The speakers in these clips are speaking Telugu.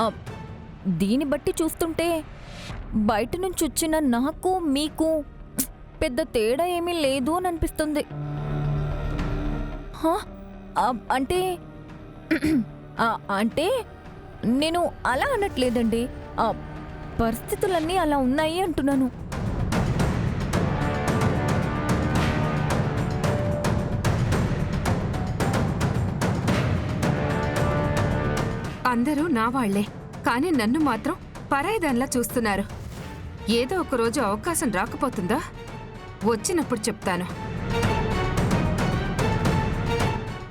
ఆ, దీన్ని బట్టి చూస్తుంటే బయట నుంచి వచ్చిన నాకు మీకు పెద్ద తేడా ఏమీ లేదు అని అనిపిస్తుంది. హా? అంటే అంటే నేను అలా అనట్లేదండి. పరిస్థితులన్నీ అలా ఉన్నాయి అంటున్నాను. అందరూ నా వాళ్లే, కానీ నన్ను మాత్రం పరాయిదాన్లా చూస్తున్నారు. ఏదో ఒకరోజు అవకాశం రాకపోతుందా? వచ్చినప్పుడు చెప్తాను.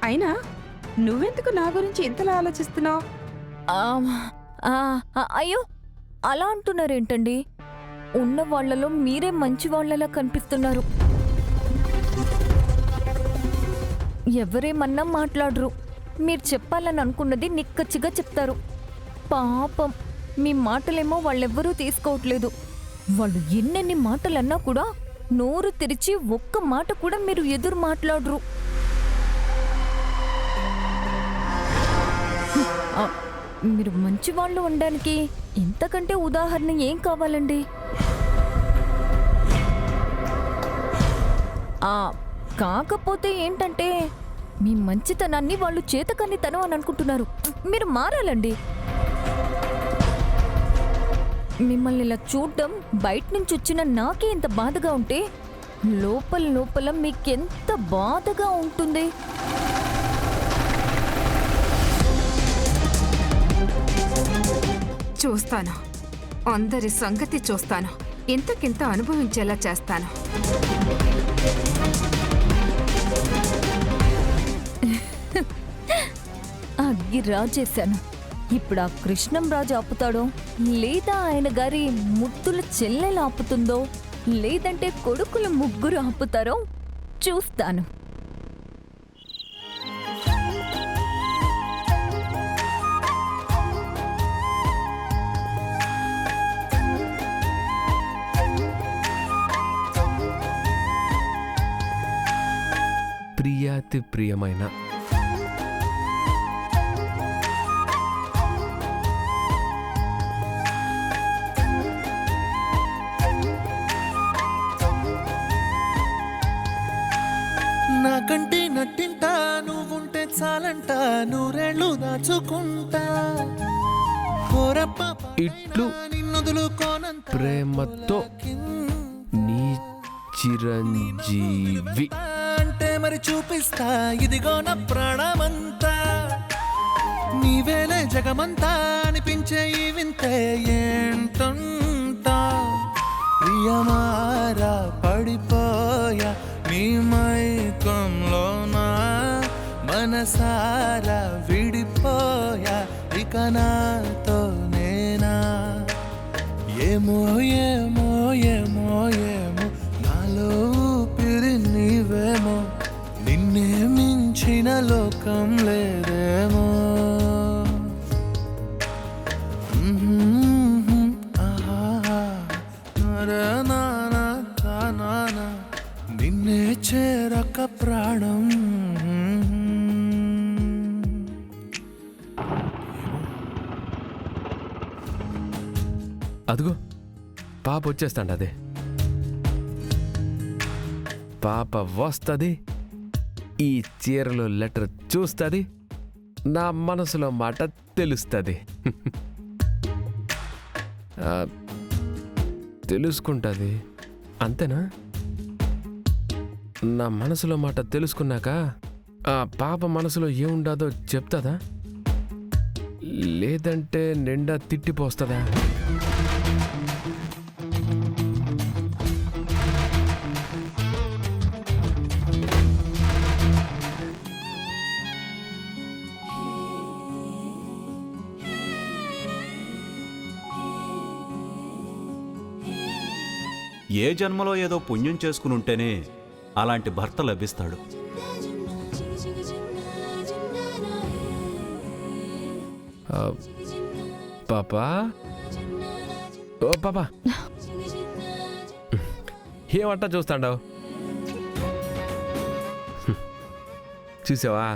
అయినా నువ్వెందుకు నా గురించి ఇంతలా ఆలోచిస్తున్నావు? అయ్యో, అలా అంటున్నారేంటండి? ఉన్న వాళ్లలో మీరే మంచి వాళ్లలా కనిపిస్తున్నారు. ఎవరేమన్నా మాట్లాడరు. మీరు చెప్పాలని అనుకున్నది నిక్కచ్చిగా చెప్తారు. పాపం మీ మాటలేమో వాళ్ళెవ్వరూ తీసుకోవట్లేదు. వాళ్ళు ఎన్నెన్ని మాటలన్నా కూడా నోరు తెరిచి ఒక్క మాట కూడా మీరు ఎదురు మాట్లాడరు. మీరు మంచి వాళ్ళు ఉండడానికి ఇంతకంటే ఉదాహరణ ఏం కావాలండి? కాకపోతే ఏంటంటే మీ మంచితనాన్ని వాళ్ళు చేతకనితనం అని అనుకుంటున్నారు. మీరు మారాలండి. మిమ్మల్ని ఇలా చూడడం బయట నుంచి వచ్చిన నాకే ఇంత బాధగా ఉంటే లోపల లోపల మీకెంత బాధగా ఉంటుంది? చూస్తాను, అందరి సంగతి చూస్తాను. ఇంతకింత అనుభవించేలా చేస్తాను. అగ్గి రాజేశాను. ఇప్పుడు ఆ కృష్ణంరాజు ఆపుతాడో, లేదా ఆయన గారి ముద్దుల చెల్లెలు ఆపుతుందో, లేదంటే కొడుకులు ముగ్గురు ఆపుతారో చూస్తాను. ప్రియాతి ప్రియమైన నాకంటే నట్టింటా నువ్వుంటే చాలంట, నూరేళ్ళు దాచుకుంటా. ఇట్లు ప్రేమతో నీ చిరంజీవి. అంటే మరి చూపిస్తా ఇదిగో నా ప్రాణమంతా. నీవేలే జగమంతా అనిపించే ఈ వింతే ఏంటంటా. ప్రియమారా పడిపోయా నీ మైకంలోనా, మనసారా విడిపోయా ఇక నాతో నేనా. ఏమో ఏమో ఏమో ఏమో నాలో ఊపిరి నీవేమో, నిన్నే మించిన లోకం లేదేమో. నిన్నే చేరక ప్రాణం. అదిగో పాప వచ్చేస్తాండి. అదే పాప వస్తుంది, ఈ చీరలో లెటర్ చూస్తుంది, నా మనసులో మాట తెలుస్తుంది. తెలుసుకుంటుంది అంతేనా? నా మనసులో మాట తెలుసుకున్నాక ఆ పాప మనసులో ఏముండదో చెప్తుందా, లేదంటే నిండా తిట్టిపోస్తుందా? ఏ జన్మలో ఏదో పుణ్యం చేసుకునుంటేనే అలాంటి భర్త లభిస్తాడు. పాపా, ఓ పాపా, ఏమంట చూస్తాండావు? చూసావా,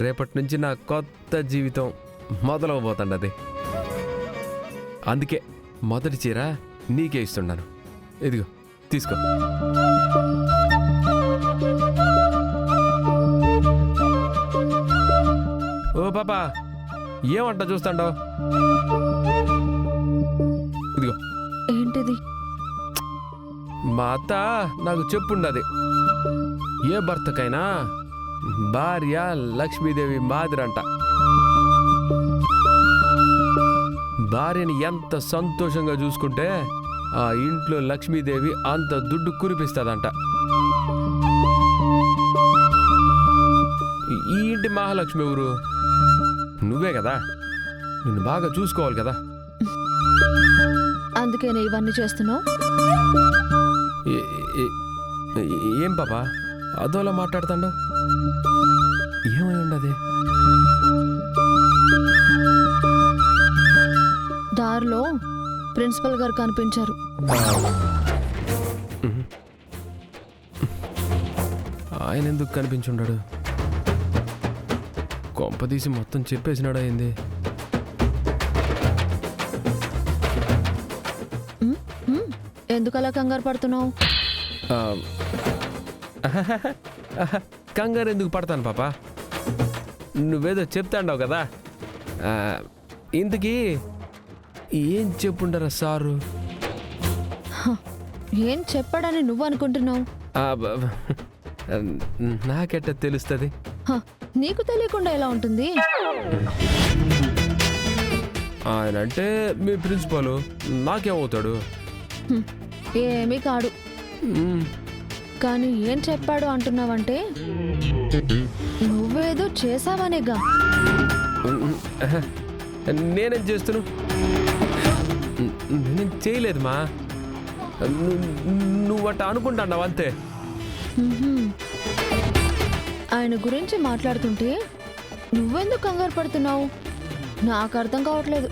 రేపటి నుంచి నా కొత్త జీవితం మొదలవబోతుంది. అందుకే మొదటి చీర నీకే ఇస్తున్నాను. ఇదిగో తీసుకో. ఓ పాపా, ఏమంట చూస్తాండో? ఇదిగో. ఏంటిది? మా అత్త నాకు చెప్పుండది, ఏ భర్తకైనా భార్య లక్ష్మీదేవి మాదిరంట. భార్యని ఎంత సంతోషంగా చూసుకుంటే ఆ ఇంట్లో లక్ష్మీదేవి అంత దుడ్డు కురిపిస్తుందంట. ఈ ఇంటి మహాలక్ష్మి ఎవరు? నువ్వే కదా. నిన్ను బాగా చూసుకోవాలి కదా. అందుకేనే ఇవన్నీ చేస్తున్నావు? ఏం పాపా అదోలా మాట్లాడుతాండో? ఏమై ఉండదు? దారిలో ప్రిన్సిపల్ గారు కనిపించారు. ఆయన ఎందుకు కనిపించుండాడు? కొంపదీసి మొత్తం చెప్పేసినాడు అయింది. ఎందుకు అలా కంగారు పడుతున్నావు? కంగారు ఎందుకు పడతాను పాపా? నువ్వేదో చెప్తాండావు కదా. ఇంతకీ ఏం చెప్పుండరా సారు? ఏం చెప్పాడని నువ్వు అనుకుంటున్నావు? నాకెట్ట తెలుస్తుంది? నీకు తెలియకుండా ఎలా ఉంటుంది? ఆయన అంటే మీ ప్రిన్సిపాల్, నాకేమవుతాడు? ఏమీ కాడు. కానీ ఏం చెప్పాడు అంటున్నావంటే నువ్వేదో చేసావనేగా. నేనేం చేస్తున్నా? నేనేం చేయలేదు మా. నువ్వట అనుకుంటాన్నావు అంతే. ఆయన గురించి మాట్లాడుతుంటే నువ్వెందుకు కంగారు పడుతున్నావు? నాకు అర్థం కావట్లేదు.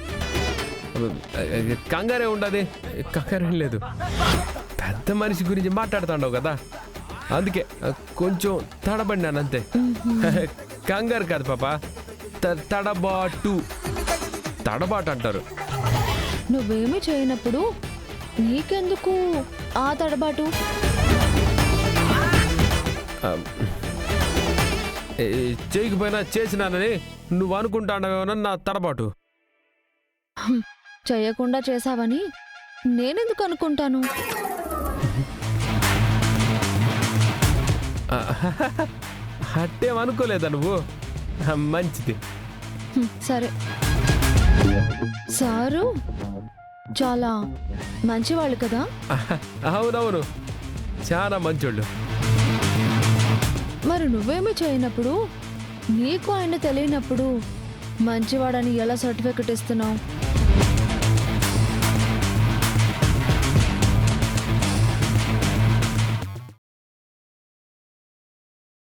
కంగారే ఉండదు, కంగారేం లేదు. పెద్ద మనిషి గురించి మాట్లాడుతాండవు కదా, అందుకే కొంచెం తడబడినాను అంతే. కంగారు కాదు పాపా, తడబాటు అంటారు. నువ్వేమీ చేయనప్పుడు నీకెందుకు ఆ తడబాటు? చేయకపోయినా చేసినానని నువ్వు అనుకుంటానవేమో నా తడబాటు. చేయకుండా చేసావని నేనెందుకు అనుకుంటాను? అట్టేమనుకోలేదా నువ్వు? మంచిది. సరే, సారు చాలా మంచివాళ్ళు కదా? అవునవును, చాలా మంచోళ్ళు. మరి నువ్వేమీ చేయనప్పుడు, నీకు ఆయన తెలియనప్పుడు మంచివాడని ఎలా సర్టిఫికెట్ ఇస్తున్నావు?